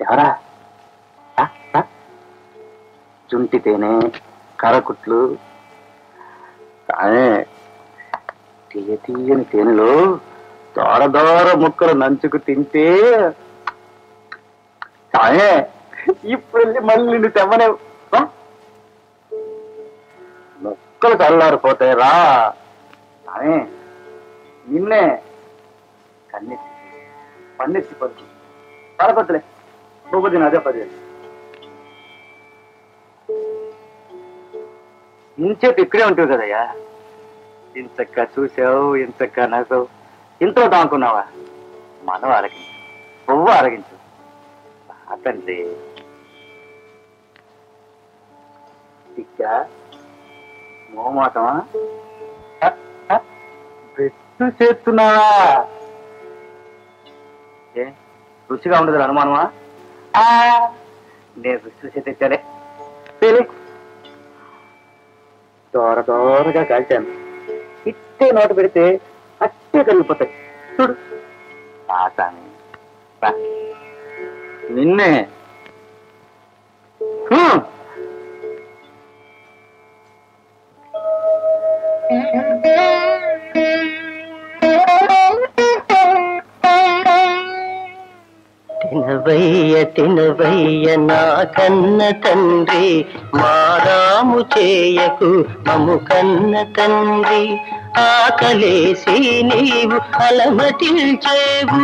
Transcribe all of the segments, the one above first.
ఎవరా? చుంటి తేనె, కరకుట్లు, తీయ తీయని తేనెలో దోర దోర ముక్కలు నంచుకు తింటే ఇప్పుడు వెళ్ళి మళ్ళీ నిన్ను తెమ్మనే ముక్కలు చల్లారిపోతాయి రా. నిన్నే కన్నెత్తి పన్నెత్తి పడుతు పరపద్దులే బొబ్బదిన అదే పది ఇంచేపు ఇక్కడే ఉంటుంది కదయ్యా. ఇంతక్క చూసావు, ఇంతక్క నవ్వావు, ఇంట్లో దానుకున్నావా? మనం ఆరగించు, పువ్వు ఆరగించు. తండ్రి ఇక్క మోమాటమా? బెట్టు చేస్తున్నావా? ఏ రుచిగా ఉండదు అనుమానమా? నేను రుచి చూసి తెచ్చానే, దోర దోరగా కాల్చాను. ఇట్టే నోట పెడితే అట్టే కరిగిపోతాయి. చూడు ఆసాని నిన్నే. తినవయ్య తినవయ్య నా కన్న తండ్రి, మారాము చేయకు మము కన్న తండ్రి. ఆకలేసి నీవు అలమటించేవు,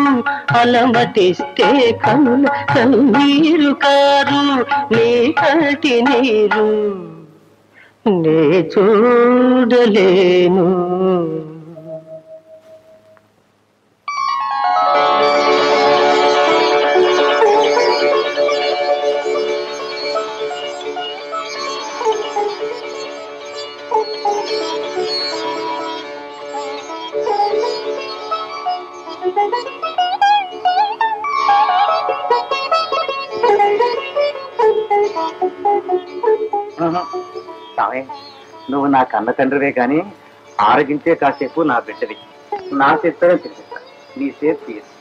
అలమటిస్తే కనుల కన్నీరు కారు, నీ కంటి నీరు నే చూడలేను. నువ్వు నా కన్న తండ్రివే కానీ ఆరగించే కాసేపు నా బిడ్డవి. నా చేత్తోనే తినిపిస్తా, నీ చేతి తీసి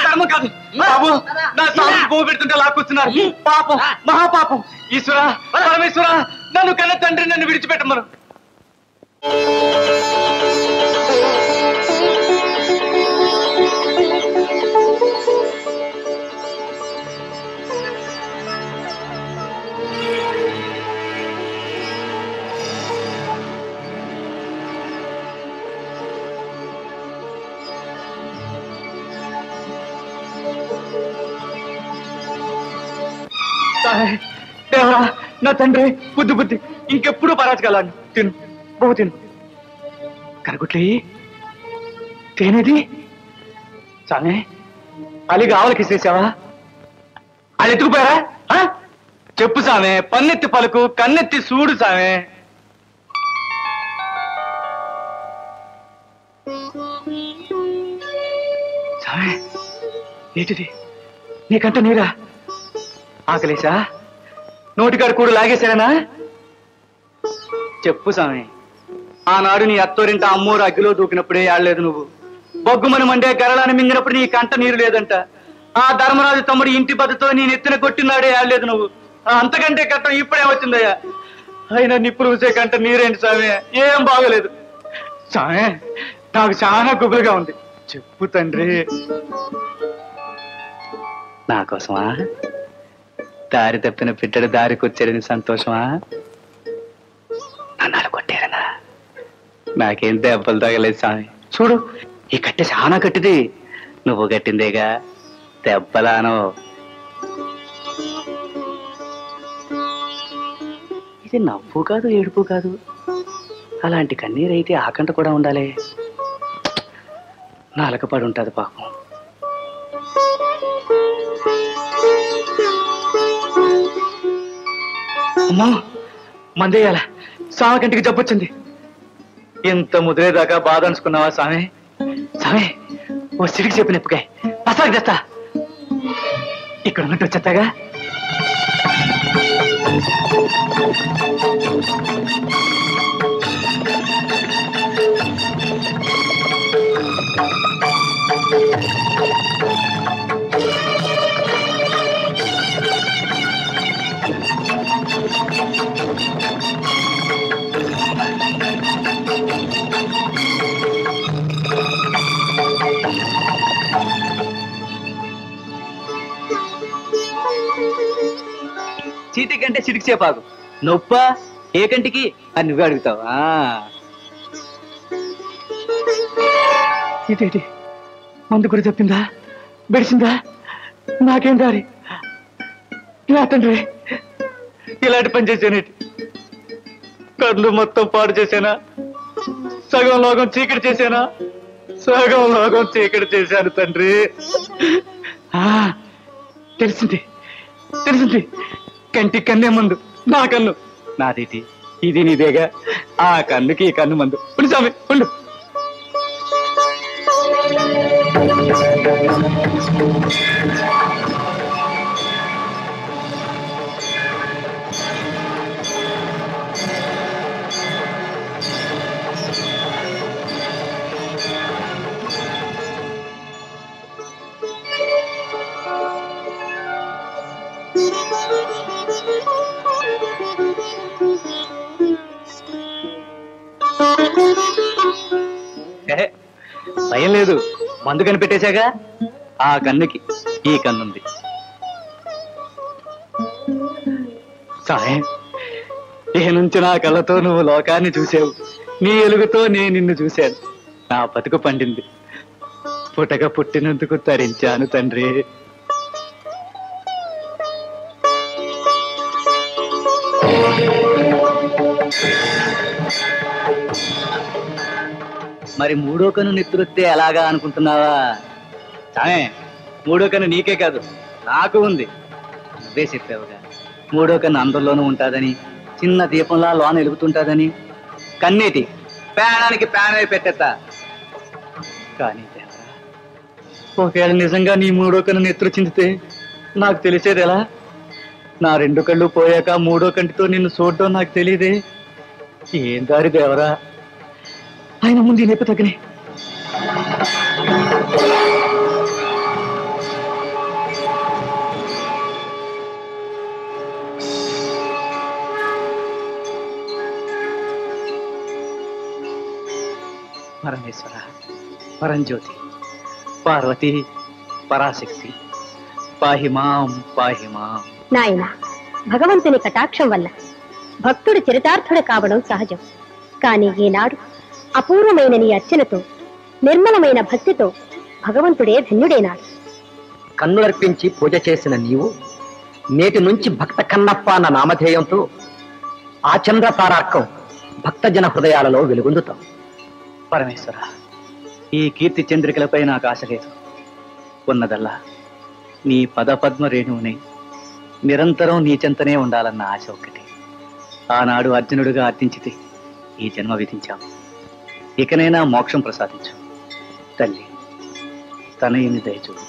కర్మ కాదు బాబు. నా సాగు పువ్వు పెడుతుంటే లాక్కొస్తున్నారు. పాపం, మహాపాపం. ఈశ్వర, పరమేశ్వర, నన్ను కన్న తండ్రి నన్ను విడిచిపెట్టమను. దేవరా, నా తండ్రి బుద్ధి బుద్ధి, ఇంకెప్పుడు పరాచగలను. తిను బాబు, తిను. కరగుట్లే తేనేది సామే, అలి కావాలకి ఇసేసావా? అది ఎత్తుకుపోయారా? చెప్పు సామే, పన్నెత్తి పలుకు, కన్నెత్తి చూడు సామే. సామే, ఏంటిది? నీకంట నీరా? ఆకలేసా? నోటికాడు కూడా లాగేశారనా? చెప్పు సామి, ఆనాడు నీ అత్తోరింట అమ్మోరు అగ్గిలో దూకినప్పుడే ఆడలేదు నువ్వు. బొగ్గుమని మండే గరళాన్ని మింగినప్పుడు నీ కంట నీరు లేదంట. ఆ ధర్మరాజు తమ్ముడు ఇంటి బద్దతో నీ నెత్తిన కొట్టినాడే ఆడలేదు నువ్వు. అంతకంటే కట్టం ఇప్పుడే వచ్చిందయ్యా. అయినా నిప్పులు ఊసే కంట నీరేంటి సామి? ఏం బాగలేదు సామి, నాకు చాలా గుబులుగా ఉంది. చెప్పు తండ్రి. నా కోసమా? దారి తప్పిన పిట్టడి దారికి వచ్చారని సంతోషమా? నన్ను కొట్టారనా? నాకేం దెబ్బలు తగలేదు స్వామి. చూడు, ఈ కట్టె చాలా గట్టిది. నువ్వు గట్టిందేగా, దెబ్బలాను. ఇది నవ్వు కాదు, ఏడుపు కాదు. అలాంటి కన్నీరైతే ఆకంట కూడా ఉండాలి. నాలకపడి ఉంటుంది పాపం. అమ్మా మందేయాల స్వామి కంటికి జబ్బొచ్చింది. ఇంత ముదిరేదాకా బాధ అనుకున్నావా స్వామి? స్వామి ఓ సిడికి చెప్పిన ఎప్పుకాయ పసాకి తెస్తా. ఇక్కడ ఉన్నట్టు వచ్చేస్తాగా. చీటి కంటే చిటికి చేపాకు. నొప్ప ఏ కంటికి అని నువ్వే అడుగుతావా? చీటి మందు కూడా చెప్పిందా? బెడిసిందా? నాకేం దారి? తండ్రి ఇలాంటి పని చేశానేటి? కళ్ళు మొత్తం పాడు చేశానా? సగం లోకం చీకటి చేశానా? సగం లోకం చీకటి చేశాను తండ్రి. తెలిసింది కంటి కన్నే మందు నా కన్ను నాదేటి, ఇది నీదేగా. ఆ కన్నుకి ఈ కన్ను మందు. ఉండు స్వామి ఉండు. భయం లేదు, మందు కనిపెట్టేశాగా. ఆ కన్నుకి ఈ కన్నుంది. సాయం ఏ నుంచి నా కళ్ళతో నువ్వు లోకాన్ని చూసావు, నీ ఎలుగుతో నేను నిన్ను చూశాను. నా బతుకు పండింది. పుట్టక పుట్టినందుకు తరించాను తండ్రి. మరి మూడో కన్ను నెత్తురొత్తే ఎలాగా అనుకుంటున్నావా? సామే మూడో కన్ను నీకే కాదు నాకు ఉంది. నువ్వే చెప్పావుగా మూడో కన్ను అందరిలోనూ ఉంటాదని, చిన్న దీపంలా లోన వెలుగుతుంటాదని. కన్నేటి ప్రాణానికి ప్రాణమే పెట్టేస్తా. కానీ ఒకవేళ నిజంగా నీ మూడో కన్ను నెత్తురు చిందితే నాకు తెలిసేది ఎలా? నా రెండు కళ్ళు పోయాక మూడో కంటితో నిన్ను చూడటం నాకు తెలియదే. ఏం దారి దేవరా? ఆయన ముందు నెప్పి తగ్గనే. పరమేశ్వర, పరంజ్యోతి, పార్వతి, పరాశక్తి, పాహిమాం పాహిమాం. నాయన, భగవంతుని కటాక్షం వల్ల భక్తుడు చరితార్థుడు కావడం సహజం. కానీ ఈనాడు అపూర్వమైన నీ అర్చనతో, నిర్మలమైన భక్తితో భగవంతుడే ధన్యుడైనాడు. కన్నులర్పించి పూజ చేసిన నీవు నేటి నుంచి భక్త కన్నప్ప అన్న నామధేయంతో ఆ చంద్ర తారార్కం భక్తజన హృదయాలలో వెలుగొందుతాం. పరమేశ్వర, ఈ కీర్తి చంద్రికలపై నాకు ఆశ లేదు. ఉన్నదల్లా నీ పదపద్మ రేణువుని నిరంతరం నీ చెంతనే ఉండాలన్న ఆశ ఒక్కటి. ఆనాడు అర్జునుడిగా అర్థించితే ఈ జన్మ విధించావు. ఇకనైనా మోక్షం ప్రసాదించు తల్లి. తనయుని దయచూడు.